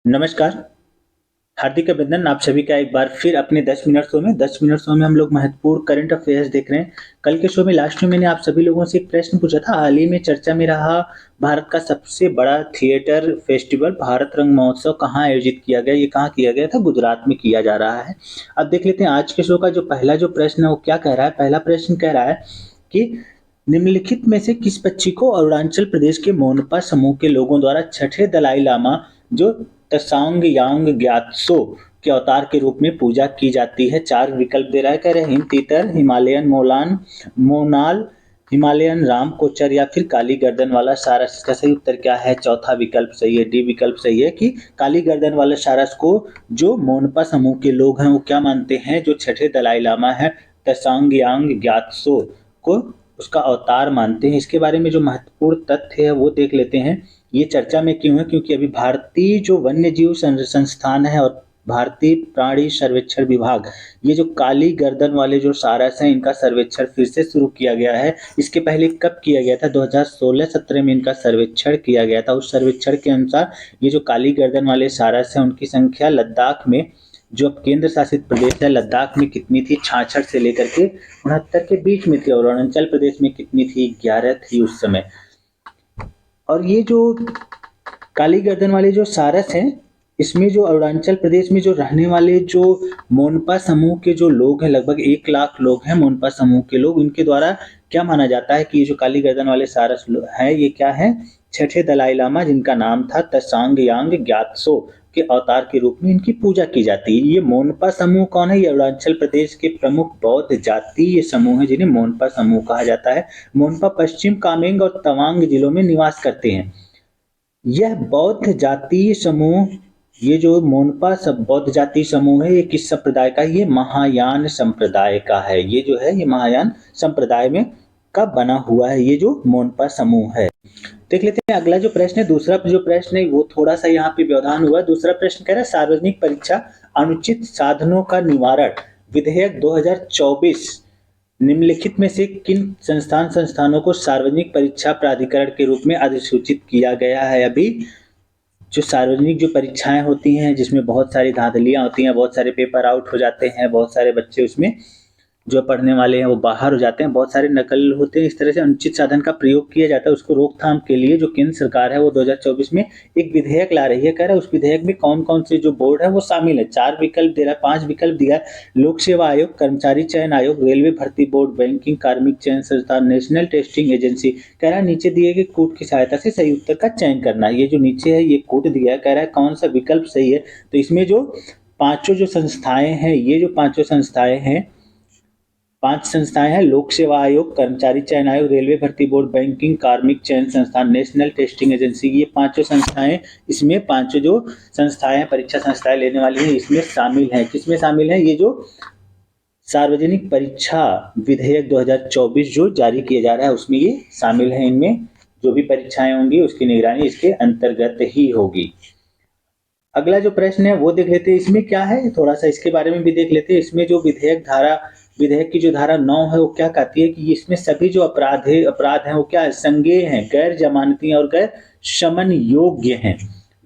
नमस्कार, हार्दिक अभिनंदन आप सभी का एक बार फिर अपने 10 मिनट शो में 10 मिनट शो में हम लोग महत्वपूर्ण करंट अफेयर्स देख रहे हैं। कल के शो में लास्ट में मैंने आप सभी लोगों से एक प्रश्न पूछा था, हाल ही में चर्चा में रहा भारत का सबसे बड़ा थिएटर फेस्टिवल भारत रंग महोत्सव कहाँ आयोजित किया गया? ये कहाँ किया गया था? गुजरात में किया जा रहा है। अब देख लेते हैं आज के शो का जो पहला जो प्रश्न है वो क्या कह रहा है। पहला प्रश्न कह रहा है कि निम्नलिखित में से किस पक्षी को अरुणाचल प्रदेश के मोनपा समूह के लोगों द्वारा छठे दलाई लामा जो त्सांग यांग ग्यात्सो के अवतार के रूप में पूजा की जाती है? चार विकल्प दे रहा है, कह रहे हैं हिम तीतर, हिमालयन मोलान, मोनाल, हिमालयन राम कोचर या फिर काली गर्दन वाला सारस। इसका सही उत्तर क्या है? चौथा विकल्प सही है, डी विकल्प सही है कि काली गर्दन वाला सारस को जो मोनपा समूह के लोग हैं वो क्या मानते हैं? जो छठे दलाई लामा है त्सांग यांग ग्यात्सो को उसका अवतार मानते हैं। इसके बारे में जो महत्वपूर्ण तथ्य है वो देख लेते हैं। ये चर्चा में क्यों है? क्योंकि अभी भारतीय जो वन्य जीव संस्थान है और भारतीय प्राणी सर्वेक्षण विभाग, ये जो काली गर्दन वाले जो सारस हैं इनका सर्वेक्षण फिर से शुरू किया गया है। इसके पहले कब किया गया था? 2016-17 में इनका सर्वेक्षण किया गया था। उस सर्वेक्षण के अनुसार ये जो काली गर्दन वाले सारस हैं उनकी संख्या लद्दाख में, जो अब केंद्र शासित प्रदेश है, लद्दाख में कितनी थी? 66 से लेकर के 69 के बीच में थी। और अरुणाचल प्रदेश में कितनी थी? 11 थी उस समय। और ये जो काली गर्दन वाले जो सारस हैं, इसमें जो अरुणाचल प्रदेश में जो रहने वाले जो मोनपा समूह के जो लोग हैं, लगभग 1 लाख लोग हैं मोनपा समूह के लोग, इनके द्वारा क्या माना जाता है कि ये जो काली गर्दन वाले सारस है ये क्या है? छठे दलाई लामा, जिनका नाम था त्सांग यांग ग्यात्सो के अवतार के रूप में इनकी पूजा की जाती है। ये मोनपा समूह कौन है? ये अरुणाचल प्रदेश के प्रमुख बौद्ध जातीय समूह है जिन्हें मोनपा समूह कहा जाता है। मोनपा पश्चिम कामेंग और तवांग जिलों में निवास करते हैं। यह बौद्ध जातीय समूह, ये जो मोनपा सब बौद्ध जातीय समूह है, ये किस संप्रदाय का है? ये महायान संप्रदाय का है। ये जो है ये महायान संप्रदाय में का बना हुआ है ये जो मोनपा समूह है। देख लेते हैं अगला जो प्रश्न है। दूसरा जो प्रश्न है वो थोड़ा सा यहाँ पे व्यवधान हुआ है। दूसरा प्रश्न कह रहा है सार्वजनिक परीक्षा अनुचित साधनों का निवारण विधेयक 2024 निम्नलिखित में से किन संस्थानों को सार्वजनिक परीक्षा प्राधिकरण के रूप में अधिसूचित किया गया है? अभी जो सार्वजनिक जो परीक्षाएं होती हैं जिसमें बहुत सारी धांधलियां होती हैं, बहुत सारे पेपर आउट हो जाते हैं, बहुत सारे बच्चे उसमें जो पढ़ने वाले हैं वो बाहर हो जाते हैं, बहुत सारे नकल होते हैं, इस तरह से अनुचित साधन का प्रयोग किया जाता है। उसको रोकथाम के लिए जो केंद्र सरकार है वो 2024 में एक विधेयक ला रही है। कह रहा है उस विधेयक में कौन कौन से जो बोर्ड है वो शामिल है। 4 विकल्प दे रहा है, 5 विकल्प दिया है। लोक सेवा आयोग, कर्मचारी चयन आयोग, रेलवे भर्ती बोर्ड, बैंकिंग कार्मिक चयन संस्थान, नेशनल टेस्टिंग एजेंसी। कह रहा है नीचे दिए गए कोड की सहायता से सही उत्तर का चयन करना है। ये जो नीचे है ये कोड दिया है, कह रहा है कौन सा विकल्प सही है। तो इसमें जो पांचों जो संस्थाएं हैं, ये जो पांचों संस्थाएं हैं, 5 संस्थाएं हैं, लोक सेवा आयोग, कर्मचारी चयन आयोग, रेलवे भर्ती बोर्ड, बैंकिंग कार्मिक चयन संस्थान, नेशनल टेस्टिंग एजेंसी। ये पांचों संस्थाएं, इसमें पांचों जो संस्थाएं परीक्षा संस्थाएं लेने वाली हैं इसमें शामिल हैं। किसमें शामिल है? ये जो सार्वजनिक परीक्षा विधेयक 2024 जो जारी किया जा रहा है उसमें ये शामिल है। इनमें जो भी परीक्षाएं होंगी उसकी निगरानी इसके अंतर्गत ही होगी। अगला जो प्रश्न है वो देख लेते हैं। इसमें क्या है, थोड़ा सा इसके बारे में भी देख लेते हैं। इसमें जो विधेयक की जो धारा 9 है वो क्या कहती है कि इसमें सभी जो अपराध हैं वो क्या है? संज्ञेय हैं, गैर जमानती और गैर शमन योग्य हैं।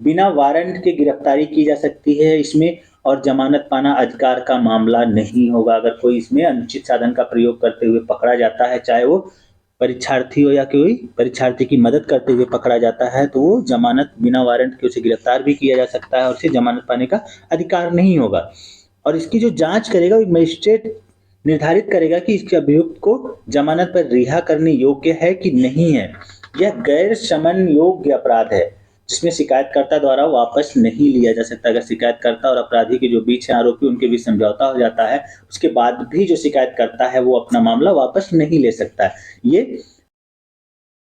बिना वारंट के गिरफ्तारी की जा सकती है इसमें, और जमानत पाना अधिकार का मामला नहीं होगा। अगर कोई इसमें अनुचित साधन का प्रयोग करते हुए पकड़ा जाता है, चाहे वो परीक्षार्थी हो या कोई परीक्षार्थी की मदद करते हुए पकड़ा जाता है, तो वो जमानत बिना वारंट के उसे गिरफ्तार भी किया जा सकता है और उसे जमानत पाने का अधिकार नहीं होगा। और इसकी जो जांच करेगा वो मजिस्ट्रेट निर्धारित करेगा कि इसके अभियुक्त को जमानत पर रिहा करने योग्य है कि नहीं है। यह गैर शमन योग्य अपराध है जिसमें शिकायतकर्ता द्वारा वापस नहीं लिया जा सकता। अगर शिकायतकर्ता और अपराधी के जो बीच है, आरोपी, उनके बीच समझौता हो जाता है, उसके बाद भी जो शिकायतकर्ता है वो अपना मामला वापस नहीं ले सकता है। ये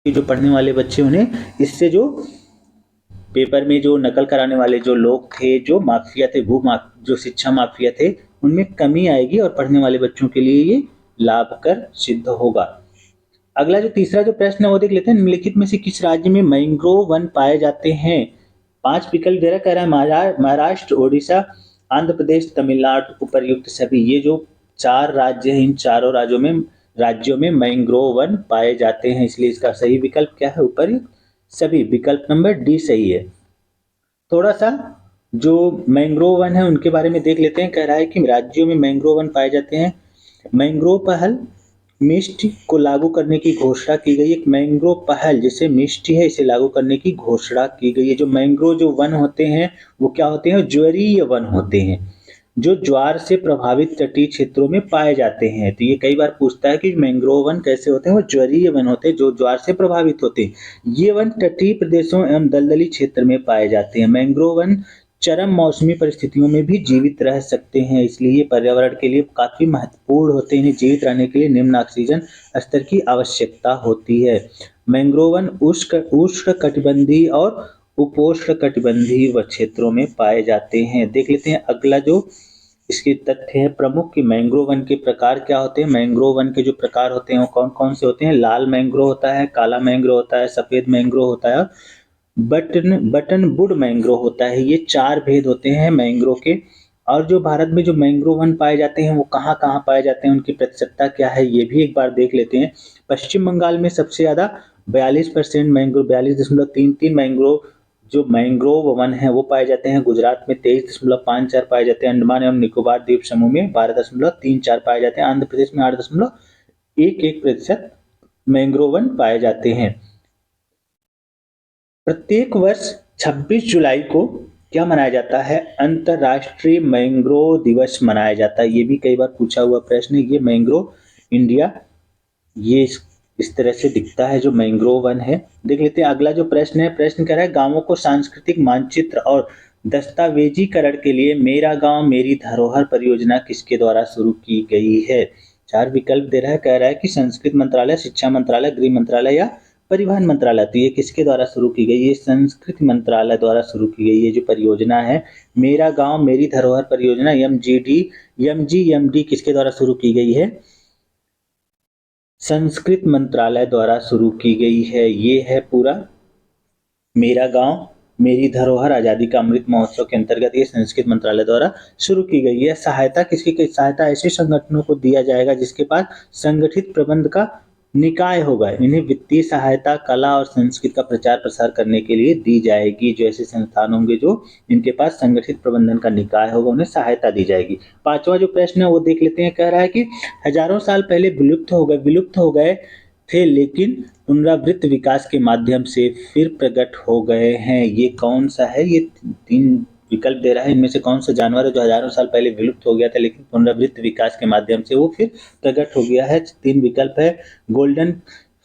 जो पढ़ने वाले बच्चे उन्हें इससे जो पेपर में जो नकल कराने वाले जो लोग थे, जो माफिया थे, जो शिक्षा माफिया थे, उनमें कमी आएगी और पढ़ने वाले बच्चों के लिए ये लाभकर सिद्ध होगा। अगला जो तीसरा जो प्रश्न है वो देख लेते हैं। निम्नलिखित में से किस राज्य में मैंग्रोव वन पाए जाते हैं? 5 विकल्प दे रहा, कह रहा है महाराष्ट्र, ओडिशा, आंध्र प्रदेश, तमिलनाडु, उपर्युक्त सभी। ये जो 4 राज्य हैं, इन चारों राज्यों में मैंग्रोव वन पाए जाते हैं, इसलिए इसका सही विकल्प क्या है? उपर्युक्त सभी। विकल्प नंबर डी सही है। थोड़ा सा जो मैंग्रोव वन है उनके बारे में देख लेते हैं। कह रहा है कि राज्यों में मैंग्रोव वन पाए जाते हैं। मैंग्रोव पहल मिस्ट को लागू करने की घोषणा की गई। एक मैंग्रोव पहल जिसे मिस्टी है इसे लागू करने की घोषणा की गई है। जो मैंग्रोव जो वन होते हैं वो क्या होते हैं, ज्वारीय वन होते हैं जो ज्वार से प्रभावित तटीय क्षेत्रों में पाए जाते हैं। तो ये कई बार पूछता है कि मैंग्रोव वन कैसे होते हैं, वो ज्वारीय वन होते हैं जो ज्वार से प्रभावित होते हैं। ये वन तटीय प्रदेशों एवं दलदली क्षेत्र में पाए जाते हैं। मैंग्रोव वन चरम मौसमी परिस्थितियों में भी जीवित रह सकते हैं, इसलिए ये पर्यावरण के लिए काफी महत्वपूर्ण होते हैं। जीवित रहने के लिए निम्न ऑक्सीजन स्तर की आवश्यकता होती है। मैंग्रोव वन उष्णकटिबंधीय और उपोष्ण कटिबंधीय व क्षेत्रों में पाए जाते हैं। देख लेते हैं अगला जो इसके तथ्य है प्रमुख कि मैंग्रोव वन के प्रकार क्या होते हैं। मैंग्रोव वन के जो प्रकार होते हैं वो कौन कौन से होते हैं। लाल मैंग्रोव होता है, काला मैंग्रोव होता है, सफेद मैंग्रोव होता है, बटनवुड मैंग्रोव होता है। ये चार भेद होते हैं मैंग्रोव के। और जो भारत में जो मैंग्रोव वन पाए जाते हैं वो कहाँ कहाँ पाए जाते हैं, उनकी प्रतिशतता क्या है ये भी एक बार देख लेते हैं। पश्चिम बंगाल में सबसे ज्यादा 42% मैंग्रोव 42.33 मैंग्रोव जो मैंग्रोव वन है वो पाए जाते हैं। गुजरात में 23.54 पाए जाते हैं। अंडमान एवं निकोबार द्वीप समूह में 12.34 पाए जाते हैं। आंध्र प्रदेश में 8.11% मैंग्रोव वन पाए जाते हैं। प्रत्येक वर्ष 26 जुलाई को क्या मनाया जाता है, अंतरराष्ट्रीय मैंग्रोव दिवस मनाया जाता है। ये भी कई बार पूछा हुआ प्रश्न है। ये मैंग्रोव इंडिया ये इस तरह से दिखता है जो मैंग्रोव वन है। देख लेते हैं अगला जो प्रश्न है। प्रश्न कह रहा है गांवों को सांस्कृतिक मानचित्र और दस्तावेजीकरण के लिए मेरा गांव मेरी धरोहर परियोजना किसके द्वारा शुरू की गई है। चार विकल्प दे रहा है। कह रहा है कि संस्कृति मंत्रालय, शिक्षा मंत्रालय, गृह मंत्रालय या परिवहन मंत्रालय। तो ये किसके द्वारा शुरू की गई, ये संस्कृति मंत्रालय द्वारा शुरू की गई। ये जो परियोजना है मेरा गांव मेरी धरोहर परियोजना एमजीएमडी किसके द्वारा शुरू की गई है, संस्कृत मंत्रालय द्वारा शुरू की गई है। ये है पूरा मेरा गांव मेरी धरोहर आजादी का अमृत महोत्सव के अंतर्गत ये संस्कृत मंत्रालय द्वारा शुरू की गई है। सहायता किसकी सहायता ऐसे संगठनों को दिया जाएगा जिसके पास संगठित प्रबंध का निकाय होगा। इन्हें वित्तीय सहायता कला और संस्कृत का प्रचार प्रसार करने के लिए दी जाएगी। जो ऐसे संस्थान होंगे जो इनके पास संगठित प्रबंधन का निकाय होगा उन्हें सहायता दी जाएगी। पांचवा जो प्रश्न है वो देख लेते हैं। कह रहा है कि हजारों साल पहले विलुप्त हो गए थे लेकिन पुनरावृत्त विकास के माध्यम से फिर प्रकट हो गए हैं। ये कौन सा है, ये तीन विकल्प दे रहा है। इनमें से कौन सा जानवर है जो हजारों साल पहले विलुप्त हो गया था लेकिन पुनरावृत्त विकास के माध्यम से वो फिर प्रकट हो गया है। तीन विकल्प है गोल्डन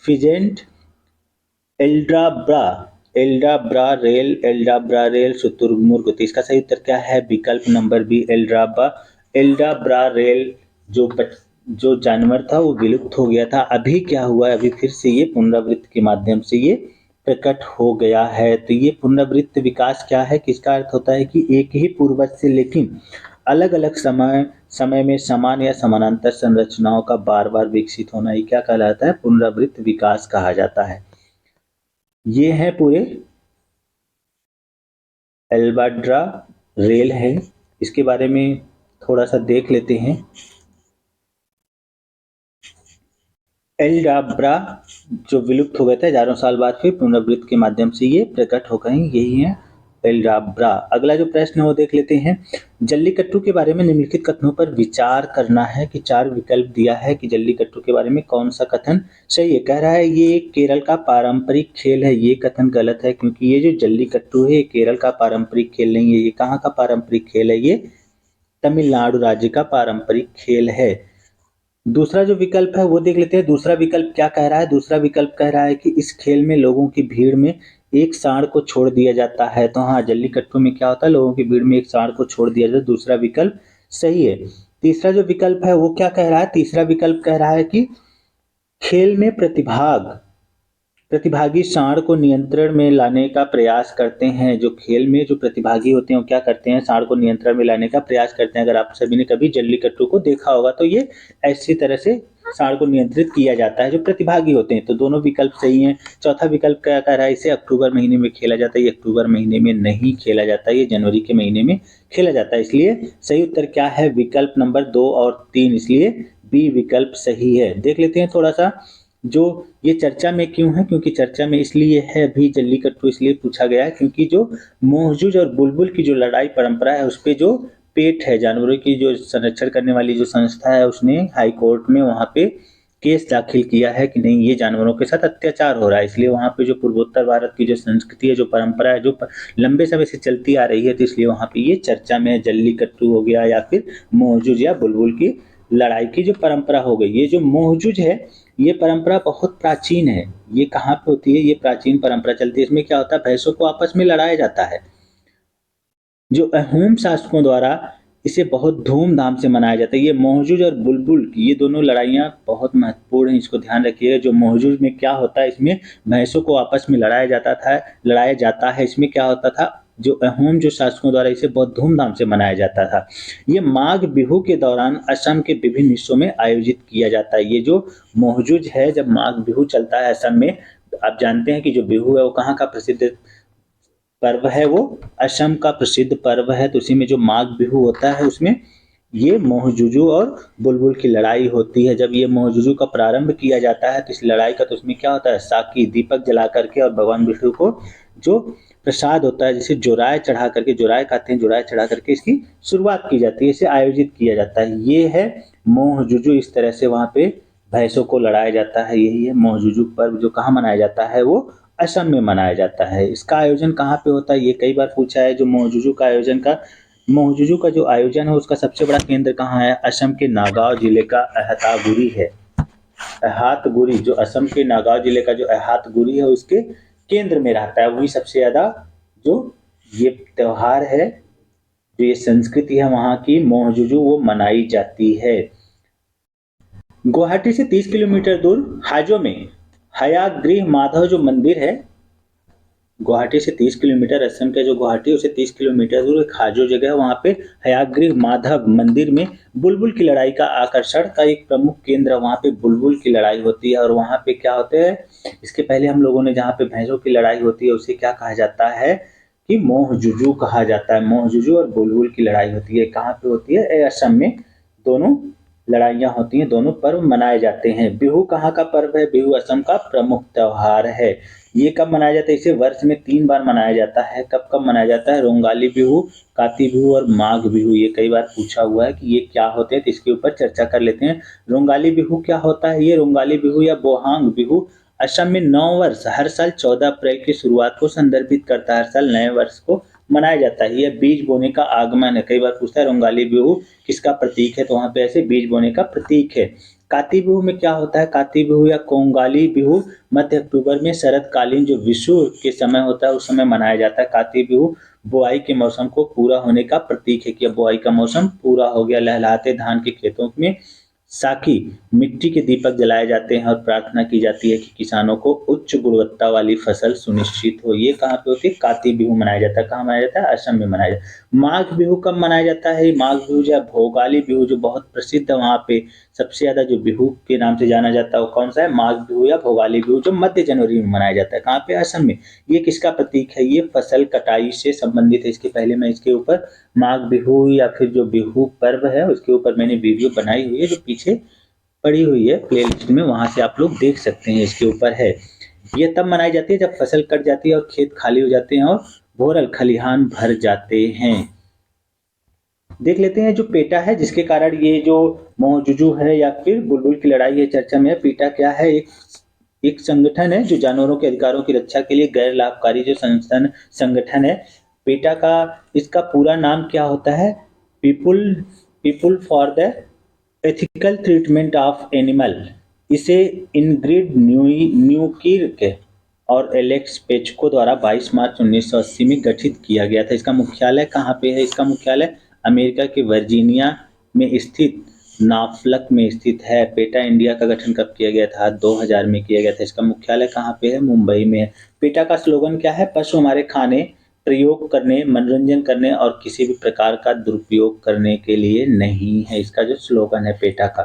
फिजेंट, एल्ड्राब्रा एल्ड्राब्रा रेल, शुतुरमुर्ग। तो इसका सही उत्तर क्या है, विकल्प नंबर बी एल्ड्राब्रा रेल। जो जानवर था वो विलुप्त हो गया था, अभी क्या हुआ है, अभी फिर से ये पुनरावृत्त के माध्यम से ये प्रकट हो गया है। तो ये पुनरावृत्त विकास क्या है, किसका अर्थ होता है कि एक ही पूर्वज से लेकिन अलग अलग समय में समान या समानांतर संरचनाओं का बार बार विकसित होना, ये क्या कहलाता है, पुनरावृत्त विकास कहा जाता है। ये है पूरे एल्ड्राब्रा रेल है, इसके बारे में थोड़ा सा देख लेते हैं। एल्ड्राब्रा जो विलुप्त हो गए थे हजारों साल बाद फिर पुनरावृत्त के माध्यम से ये प्रकट हो गए, यही है एल्ड्राब्रा। अगला जो प्रश्न है वो देख लेते हैं। जल्लीकट्टू के बारे में निम्नलिखित कथनों पर विचार करना है कि चार विकल्प दिया है कि जल्लीकट्टू के बारे में कौन सा कथन सही है। कह रहा है ये केरल का पारंपरिक खेल है, ये कथन गलत है क्योंकि ये जो जल्लीकट्टू है ये केरल का पारंपरिक खेल नहीं है। ये कहाँ का पारंपरिक खेल है, ये तमिलनाडु राज्य का पारंपरिक खेल है। दूसरा जो विकल्प है वो देख लेते हैं। दूसरा विकल्प क्या कह रहा है, दूसरा विकल्प कह रहा है कि इस खेल में लोगों की भीड़ में एक सांड को छोड़ दिया जाता है। तो हाँ, जल्लीकट्टू में क्या होता है, लोगों की भीड़ में एक सांड को छोड़ दिया जाता है। दूसरा विकल्प सही है। तीसरा जो विकल्प है वो क्या कह रहा है, तीसरा विकल्प कह रहा है कि खेल में प्रतिभागी सांड को नियंत्रण में लाने का प्रयास करते हैं। जो खेल में जो प्रतिभागी होते हैं वो क्या करते हैं, सांड को नियंत्रण में लाने का प्रयास करते हैं। अगर आप सभी ने कभी जल्लीकट्टू को देखा होगा तो ये ऐसी तरह से सांड को नियंत्रित किया जाता है जो प्रतिभागी होते हैं। तो दोनों विकल्प सही हैं। चौथा विकल्प क्या कह रहा है, इसे अक्टूबर महीने में खेला जाता है। ये अक्टूबर महीने में नहीं खेला जाता, ये जनवरी के महीने में खेला जाता है। इसलिए सही उत्तर क्या है, विकल्प नंबर 2 और 3, इसलिए बी विकल्प सही है। देख लेते हैं थोड़ा सा जो ये चर्चा में क्यों है? क्योंकि चर्चा में इसलिए है अभी जल्लीकट्टू इसलिए पूछा गया है क्योंकि जो मोहजूज और बुलबुल की जो लड़ाई परंपरा है उस पे जो पेट है जानवरों की जो संरक्षण करने वाली जो संस्था है उसने हाई कोर्ट में वहाँ पे केस दाखिल किया है कि नहीं ये जानवरों के साथ अत्याचार हो रहा है। इसलिए वहाँ पे जो पूर्वोत्तर भारत की जो संस्कृति है जो परंपरा है जो लंबे समय से चलती आ रही है तो इसलिए वहाँ पे ये चर्चा में है। जल्लीकट्टू हो गया या फिर मोहजूज या बुलबुल की लड़ाई की जो परंपरा हो गई। ये जो मोहजूज है ये परंपरा बहुत प्राचीन है। ये कहाँ पे होती है? ये प्राचीन परंपरा चलती है। इसमें क्या होता है भैंसों को आपस में लड़ाया जाता है। जो अहोम शासकों द्वारा इसे बहुत धूमधाम से मनाया जाता है। ये मोहजूज और बुलबुल की ये दोनों लड़ाइयाँ बहुत महत्वपूर्ण हैं, इसको ध्यान रखिएगा। जो मोहजूज में क्या होता है इसमें भैंसों को आपस में लड़ाया जाता है। इसमें क्या होता था जो अहोम जो शासकों द्वारा इसे बहुत धूमधाम से मनाया जाता था। ये माघ बिहू के दौरान असम के विभिन्न हिस्सों में आयोजित किया जाता है। ये जो मोहजूज है जब माघ बिहू चलता है असम में, आप जानते हैं कि जो बिहू है वो कहाँ का प्रसिद्ध पर्व है? वो असम का प्रसिद्ध पर्व है। तो उसी में जो माघ बिहू होता है उसमें ये मोहजुजू और बुलबुल की लड़ाई होती है। जब ये मोहजुजू का प्रारंभ किया जाता है तो इस लड़ाई का तो उसमें क्या होता है साकी दीपक जला करके और भगवान विष्णु को जो प्रसाद होता है जिसे जोराय चढ़ा करके, जोराय कहते हैं, जोराय चढ़ा करके इसकी शुरुआत की जाती है, इसे आयोजित किया जाता है। ये है मोहजुजू। इस तरह से वहाँ पे भैंसों को लड़ाया जाता है। यही है मोहजुजू पर्व जो कहाँ मनाया जाता है वो असम में मनाया जाता है। इसका आयोजन कहाँ पे होता है ये कई बार पूछा है। जो मोहजुजू का जो आयोजन है उसका सबसे बड़ा केंद्र कहाँ है? असम के नागांव जिले का अहतागुरी है। अहातगुरी जो असम के नागांव जिले का जो अहातगुरी है उसके केंद्र में रहता है। वही सबसे ज्यादा जो ये त्योहार है जो ये संस्कृति है वहाँ की मोहजुजू वो मनाई जाती है। गुवाहाटी से 30 किलोमीटर दूर हाजो में हयाग्रीव माधव जो मंदिर है, गुवाहाटी से 30 किलोमीटर, असम का जो गुवाहाटी उसे 30 किलोमीटर दूर एक हाजो जगह है। वहाँ पे हयाग्रीव माधव मंदिर में बुलबुल की लड़ाई का आकर्षण का एक प्रमुख केंद्र है। वहाँ पे बुलबुल की लड़ाई होती है और वहाँ पे क्या होते हैं इसके पहले हम लोगों ने जहाँ पे भैंसों की लड़ाई होती है उसे क्या कहा जाता है कि मोहजुजू कहा जाता है। मोहजुजू और बुलबुल की लड़ाई होती है। कहाँ पे होती है? असम में दोनों लड़ाइयाँ होती हैं, दोनों पर्व मनाए जाते हैं। बिहू कहाँ का पर्व है? बिहू असम का प्रमुख त्योहार है। ये कब मनाया जाता है? इसे वर्ष में 3 बार मनाया जाता है। कब कब मनाया जाता है? रोंगाली बिहू, काती बिहू और माघ बिहू। ये कई बार पूछा हुआ है कि ये क्या होते हैं तो इसके ऊपर चर्चा कर लेते हैं। रोंगाली बिहू क्या होता है? ये रोंगाली बिहू या बोहांग बिहू असम में नव वर्ष हर साल 14 अप्रैल की शुरुआत को संदर्भित करता है। हर साल नए वर्ष को मनाया जाता है। यह बीज बोने का आगमन है। कई बार पूछता है रोंगाली बिहू किसका प्रतीक है तो वहाँ पे ऐसे बीज बोने का प्रतीक है। काती बिहू में क्या होता है? काती बिहू या कोंगाली बिहू मध्य अक्टूबर में शरतकालीन जो विषु के समय होता है उस समय मनाया जाता है। काती बिहू बुआई के मौसम को पूरा होने का प्रतीक है कि अब बुआई का मौसम पूरा हो गया। लहलहाते धान के खेतों में साकी मिट्टी के दीपक जलाए जाते हैं और प्रार्थना की जाती है कि किसानों को उच्च गुणवत्ता वाली फसल सुनिश्चित हो। ये कहाँ पे होती है? काती बिहू मनाया जाता है। कहाँ मनाया जाता है? असम में मनाया जाता है। माघ बिहू कब मनाया जाता है? माघ बिहू या भोगाली बिहू जो बहुत प्रसिद्ध है वहाँ पे सबसे ज्यादा जो बिहू के नाम से जाना जाता है वो कौन सा है? माघ बिहू या भोगाली बिहू जो मध्य जनवरी में मनाया जाता है। कहाँ पे? असम में। ये किसका प्रतीक है? ये फसल कटाई से संबंधित है। इसके पहले मैं इसके ऊपर माघ बिहू या फिर जो बिहू पर्व है उसके ऊपर मैंने वीडियो बनाई हुई है जो पीछे पड़ी हुई है प्लेलिस्ट में, वहां से आप लोग देख सकते हैं। इसके ऊपर है। ये तब मनाई जाती है जब फसल कट जाती है और खेत खाली हो जाते हैं और भोरल खलिहान भर जाते हैं। देख लेते हैं जो पेटा है जिसके कारण ये जो मोहजुजू है या फिर बुलबुल की लड़ाई है चर्चा में है। पेटा क्या है? एक संगठन है जो जानवरों के अधिकारों की रक्षा के लिए गैर लाभकारी जो संगठन है। पेटा का इसका पूरा नाम क्या होता है? People people for the ethical treatment of animal. इसे इनग्रिड न्यूकिर्क और एलेक्स पेचको द्वारा 22 मार्च 1980 में गठित किया गया था। इसका मुख्यालय कहाँ पे है? इसका मुख्यालय अमेरिका के वर्जीनिया में स्थित नॉर्फोल्क में स्थित है। पेटा इंडिया का गठन कब किया गया था? 2000 में किया गया था। इसका मुख्यालय कहाँ पे है? मुंबई में है। पेटा का स्लोगन क्या है? पशु हमारे खाने, प्रयोग करने, मनोरंजन करने और किसी भी प्रकार का दुरुपयोग करने के लिए नहीं है। इसका जो स्लोगन है पेटा का।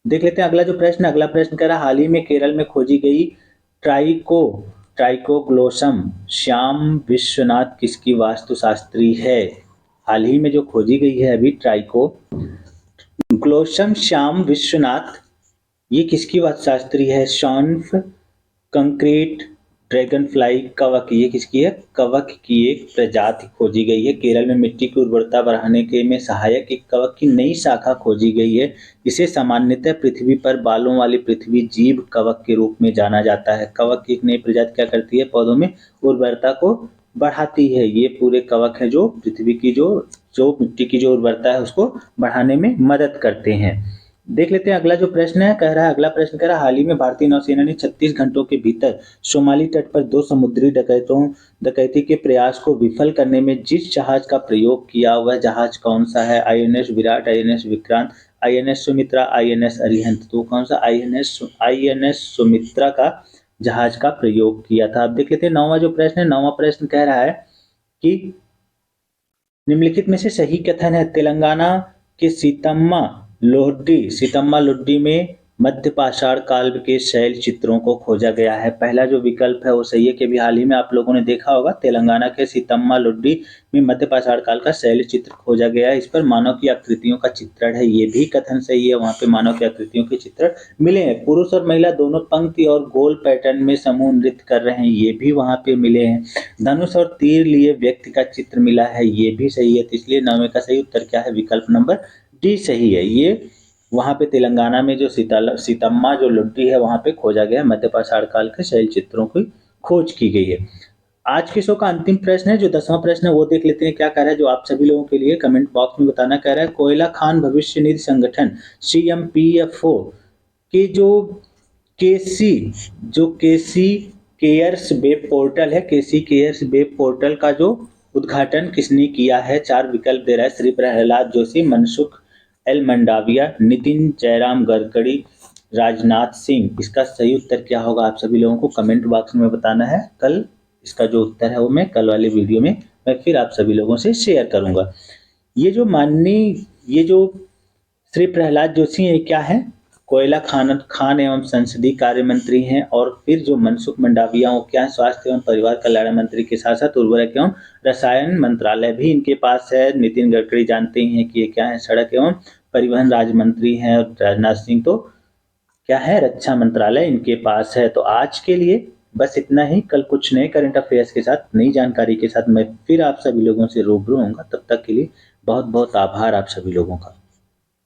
देख लेते हैं अगला जो प्रश्न। अगला प्रश्न कह रहा हाल ही में केरल में खोजी गई ट्राइको ट्राइकोग्लोसम श्याम विश्वनाथ किसकी वास्तुशास्त्री है? हाल ही में जो खोजी गई है अभी ट्राइको ग्लोसम श्याम विश्वनाथ ये किसकी बात शास्त्री है? शॉन्फ कंक्रीट ड्रैगन फ्लाई कवक, ये किसकी है? कवक की एक प्रजाति खोजी गई है। केरल में मिट्टी की उर्वरता बढ़ाने के में सहायक एक कवक की नई शाखा खोजी गई है। इसे सामान्यतः पृथ्वी पर बालों वाली पृथ्वी जीव कवक के रूप में जाना जाता है। कवक की एक नई प्रजाति क्या करती है? पौधों में उर्वरता को बढ़ाती है। ये पूरे कवक है जो पृथ्वी की जो मिट्टी की जो उर्वरता है उसको बढ़ाने में मदद करते हैं। देख लेते हैं अगला जो प्रश्न है। कह रहा है, अगला प्रश्न कह रहा है, हाल ही में भारतीय नौसेना ने 36 घंटों के भीतर सोमाली तट पर 2 समुद्री डकैती के प्रयास को विफल करने में जिस जहाज का प्रयोग किया वह जहाज कौन सा है? INS Virat, INS Vikrant, INS Sumitra, INS Arihant. तो कौन सा? आईएनएस सुमित्रा का जहाज का प्रयोग किया था। अब देख लेते हैं नौवां जो प्रश्न है। नौवां प्रश्न कह रहा है कि निम्नलिखित में से सही कथन है? तेलंगाना के सीतम्मा लोड्डी में मध्य पाषाण काल के शैल चित्रों को खोजा गया है। पहला जो विकल्प है वो सही है कि अभी हाल ही में आप लोगों ने देखा होगा तेलंगाना के सीतम्मा लोड्डी में मध्य पाषाण काल का शैल चित्र खोजा गया है। इस पर मानव की आकृतियों का चित्रण है। ये भी कथन सही है, वहां पे मानव की आकृतियों के चित्रण मिले हैं। पुरुष और महिला दोनों पंक्ति और गोल पैटर्न में समूह नृत्य कर रहे हैं, ये भी वहां पे मिले हैं। धनुष और तीर लिए व्यक्ति का चित्र मिला है, ये भी सही है। तो इसलिए 9वें का सही उत्तर क्या है? विकल्प नंबर डी सही है। ये वहां पे तेलंगाना में जो सीतम्मा जो लुड्डी है वहां पे खोजा गया मध्य पाषाण काल के शैल चित्रों की खोज की गई है। आज के शो का अंतिम प्रश्न है, जो 10वां प्रश्न है वो देख लेते हैं क्या कह रहा है, जो आप सभी लोगों के लिए कमेंट बॉक्स में बताना। कह रहा है, कोयला खान भविष्य निधि संगठन CMPFO के केसी केयर्स वेब पोर्टल है, केसी केयर्स वेब पोर्टल का जो उद्घाटन किसने किया है? 4 विकल्प दे रहा है। श्री प्रहलाद जोशी, मनसुख एल मंडाविया, नितिन जयराम गडकरी, राजनाथ सिंह। इसका सही उत्तर क्या होगा? आप सभी लोगों को कमेंट बॉक्स में बताना है। कल इसका जो उत्तर है वो मैं कल वाले वीडियो में मैं फिर आप सभी लोगों से शेयर करूंगा। ये जो श्री प्रहलाद जोशी है क्या है? कोयला खान एवं संसदीय कार्य मंत्री हैं। और फिर जो मनसुख मंडाविया वो क्या है? स्वास्थ्य एवं परिवार कल्याण मंत्री के साथ साथ उर्वरक एवं रसायन मंत्रालय भी इनके पास है। नितिन गडकरी जानते ही हैं कि ये क्या है? सड़क एवं परिवहन राज्य मंत्री हैं। और राजनाथ सिंह तो क्या है? रक्षा मंत्रालय इनके पास है। तो आज के लिए बस इतना ही। कल कुछ नए करंट अफेयर्स के साथ, नई जानकारी के साथ मैं फिर आप सभी लोगों से रूबरू होऊंगा। तब तक के लिए बहुत बहुत आभार आप सभी लोगों का।